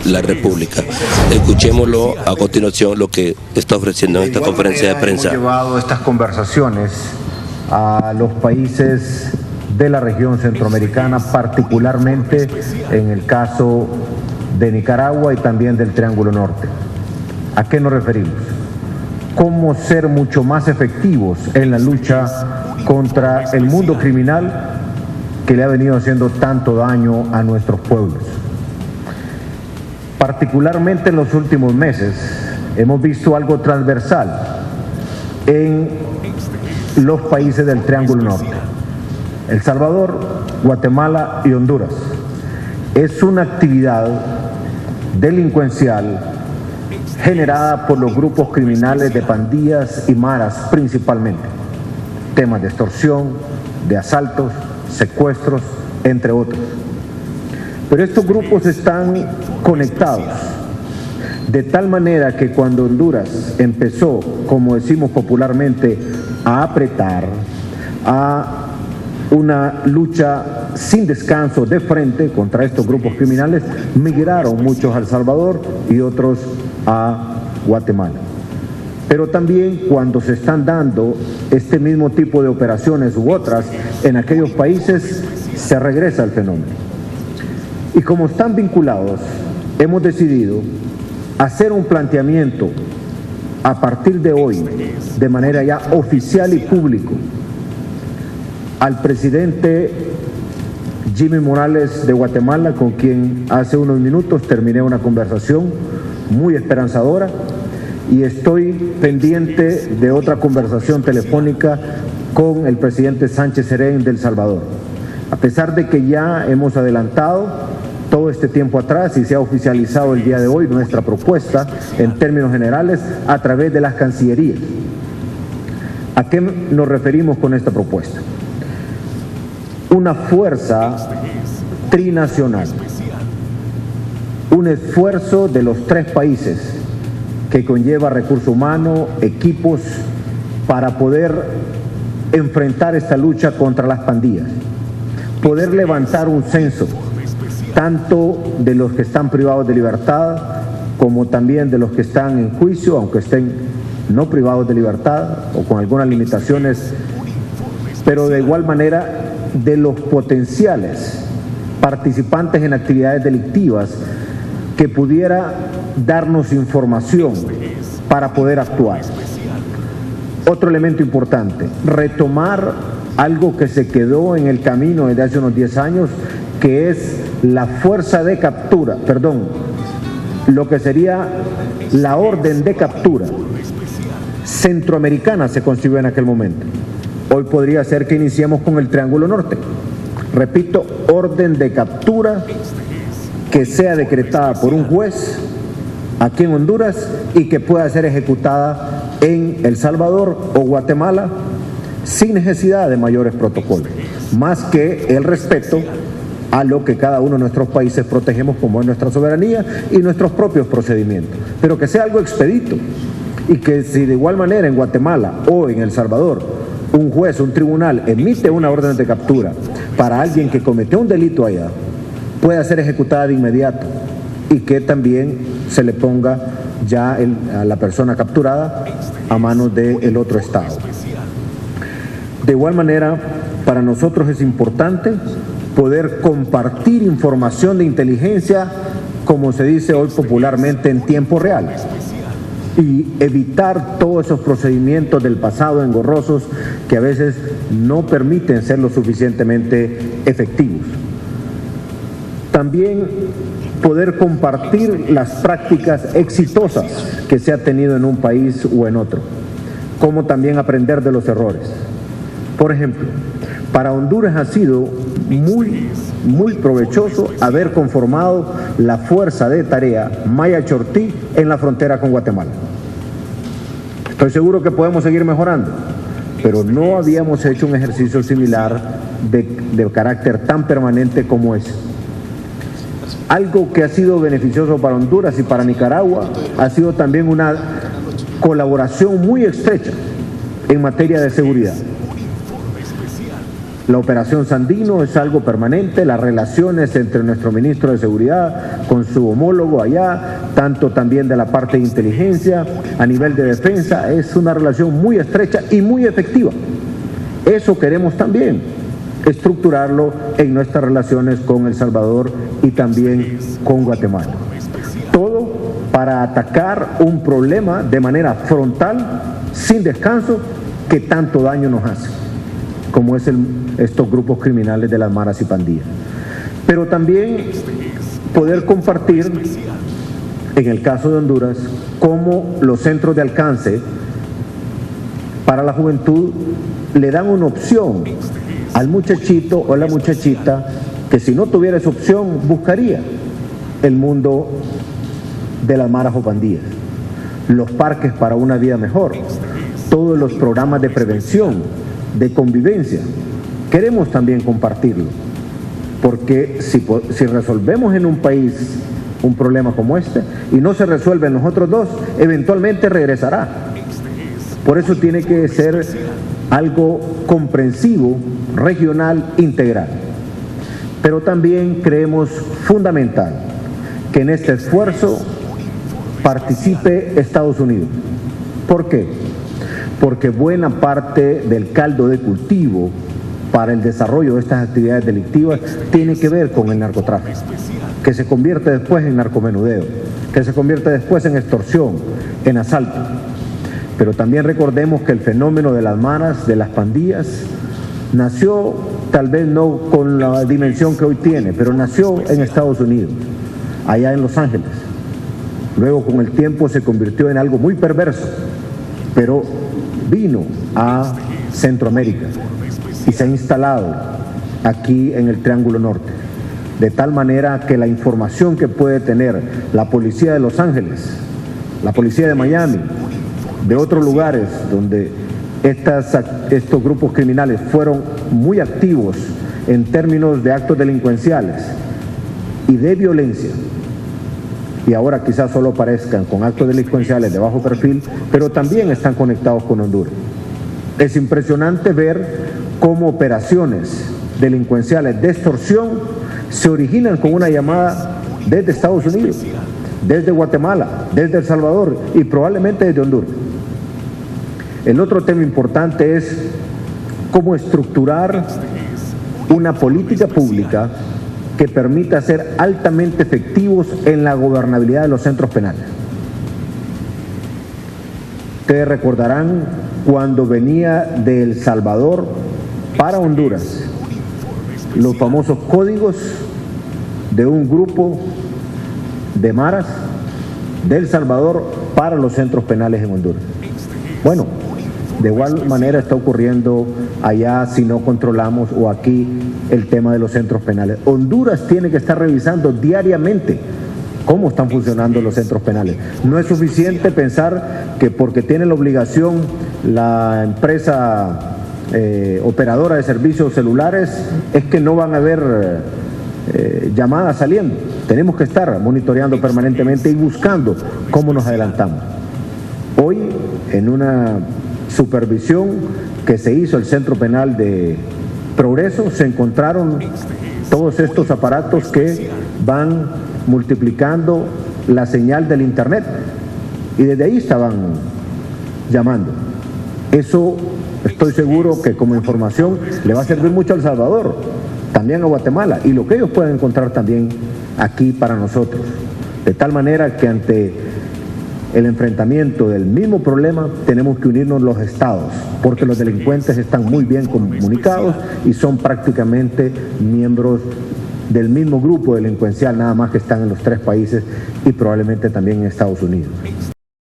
la República. Escuchémoslo a continuación lo que está ofreciendo en esta conferencia de prensa. Hemos llevado estas conversaciones a los países de la región centroamericana, particularmente en el caso de Nicaragua y también del Triángulo Norte. ¿A qué nos referimos? Cómo ser mucho más efectivos en la lucha contra el mundo criminal que le ha venido haciendo tanto daño a nuestros pueblos. Particularmente en los últimos meses hemos visto algo transversal en los países del Triángulo Norte: El Salvador, Guatemala y Honduras. Es una actividad delincuencial generada por los grupos criminales de pandillas y maras principalmente. Temas de extorsión, de asaltos, secuestros, entre otros. Pero estos grupos están conectados de tal manera que cuando Honduras empezó, como decimos popularmente, a apretar, a una lucha sin descanso de frente contra estos grupos criminales, migraron muchos a El Salvador y otros a Guatemala. Pero también cuando se están dando este mismo tipo de operaciones u otras en aquellos países, se regresa al fenómeno. Y como están vinculados, hemos decidido hacer un planteamiento a partir de hoy, de manera ya oficial y público, al presidente Jimmy Morales de Guatemala, con quien hace unos minutos terminé una conversación muy esperanzadora, y estoy pendiente de otra conversación telefónica con el presidente Sánchez Serén de El Salvador. A pesar de que ya hemos adelantado todo este tiempo atrás y se ha oficializado el día de hoy nuestra propuesta en términos generales a través de las cancillerías. ¿A qué nos referimos con esta propuesta? Una fuerza trinacional, un esfuerzo de los tres países que conlleva recursos humanos, equipos, para poder enfrentar esta lucha contra las pandillas, poder levantar un censo, tanto de los que están privados de libertad como también de los que están en juicio, aunque estén no privados de libertad o con algunas limitaciones, pero de igual manera de los potenciales participantes en actividades delictivas que pudiera darnos información para poder actuar. Otro elemento importante, retomar algo que se quedó en el camino desde hace unos 10 años, que es la fuerza de captura, lo que sería la orden de captura centroamericana se concibió en aquel momento. Hoy podría ser que iniciemos con el Triángulo Norte. Repito, orden de captura que sea decretada por un juez aquí en Honduras y que pueda ser ejecutada en El Salvador o Guatemala sin necesidad de mayores protocolos, más que el respeto a lo que cada uno de nuestros países protegemos, como es nuestra soberanía y nuestros propios procedimientos, pero que sea algo expedito, y que si de igual manera en Guatemala o en El Salvador un juez, un tribunal emite una orden de captura para alguien que cometió un delito allá, pueda ser ejecutada de inmediato y que también se le ponga ya a la persona capturada a manos del otro Estado. De igual manera, para nosotros es importante poder compartir información de inteligencia, como se dice hoy popularmente, en tiempo real, y evitar todos esos procedimientos del pasado engorrosos que a veces no permiten ser lo suficientemente efectivos. También poder compartir las prácticas exitosas que se ha tenido en un país o en otro, como también aprender de los errores. Por ejemplo, para Honduras ha sido muy provechoso haber conformado la fuerza de tarea Maya Chortí en la frontera con Guatemala. Estoy seguro que podemos seguir mejorando, pero no habíamos hecho un ejercicio similar de carácter tan permanente como ese. Algo que ha sido beneficioso para Honduras y para Nicaragua ha sido también una colaboración muy estrecha en materia de seguridad. La operación Sandino es algo permanente, las relaciones entre nuestro ministro de Seguridad con su homólogo allá, tanto también de la parte de inteligencia, a nivel de defensa, es una relación muy estrecha y muy efectiva. Eso queremos también, estructurarlo en nuestras relaciones con El Salvador y también con Guatemala. Todo para atacar un problema de manera frontal, sin descanso, que tanto daño nos hace, como es estos grupos criminales de las maras y pandillas. Pero también poder compartir, en el caso de Honduras, cómo los centros de alcance para la juventud le dan una opción al muchachito o a la muchachita que, si no tuviera esa opción, buscaría el mundo de las maras o pandillas. Los parques para una vida mejor, todos los programas de prevención, de convivencia, queremos también compartirlo, porque si resolvemos en un país un problema como este y no se resuelve en los otros dos, eventualmente regresará. Por eso tiene que ser algo comprensivo, regional, integral. Pero también creemos fundamental que en este esfuerzo participe Estados Unidos. ¿Por qué? Porque buena parte del caldo de cultivo para el desarrollo de estas actividades delictivas tiene que ver con el narcotráfico, que se convierte después en narcomenudeo, que se convierte después en extorsión, en asalto. Pero también recordemos que el fenómeno de las maras, de las pandillas, nació tal vez no con la dimensión que hoy tiene, pero nació en Estados Unidos, allá en Los Ángeles. Luego, con el tiempo, se convirtió en algo muy perverso, pero vino a Centroamérica y se ha instalado aquí en el Triángulo Norte, de tal manera que la información que puede tener la policía de Los Ángeles, la policía de Miami, de otros lugares donde estos grupos criminales fueron muy activos en términos de actos delincuenciales y de violencia, y ahora quizás solo aparezcan con actos delincuenciales de bajo perfil, pero también están conectados con Honduras. Es impresionante ver cómo operaciones delincuenciales de extorsión se originan con una llamada desde Estados Unidos, desde Guatemala, desde El Salvador y probablemente desde Honduras. El otro tema importante es cómo estructurar una política pública que permita ser altamente efectivos en la gobernabilidad de los centros penales. Ustedes recordarán cuando venía de El Salvador para Honduras los famosos códigos de un grupo de maras de El Salvador para los centros penales en Honduras. Bueno, de igual manera está ocurriendo allá si no controlamos, o aquí, el tema de los centros penales. Honduras tiene que estar revisando diariamente cómo están funcionando los centros penales. No es suficiente pensar que porque tiene la obligación la empresa operadora de servicios celulares es que no van a haber llamadas saliendo. Tenemos que estar monitoreando permanentemente y buscando cómo nos adelantamos. Hoy, en una supervisión que se hizo el Centro Penal de Progreso, se encontraron todos estos aparatos que van multiplicando la señal del internet, y desde ahí estaban llamando. Eso estoy seguro que como información le va a servir mucho a El Salvador, también a Guatemala, y lo que ellos pueden encontrar también aquí para nosotros, de tal manera que ante el enfrentamiento del mismo problema tenemos que unirnos los estados, porque los delincuentes están muy bien comunicados y son prácticamente miembros del mismo grupo delincuencial, nada más que están en los 3 países y probablemente también en Estados Unidos.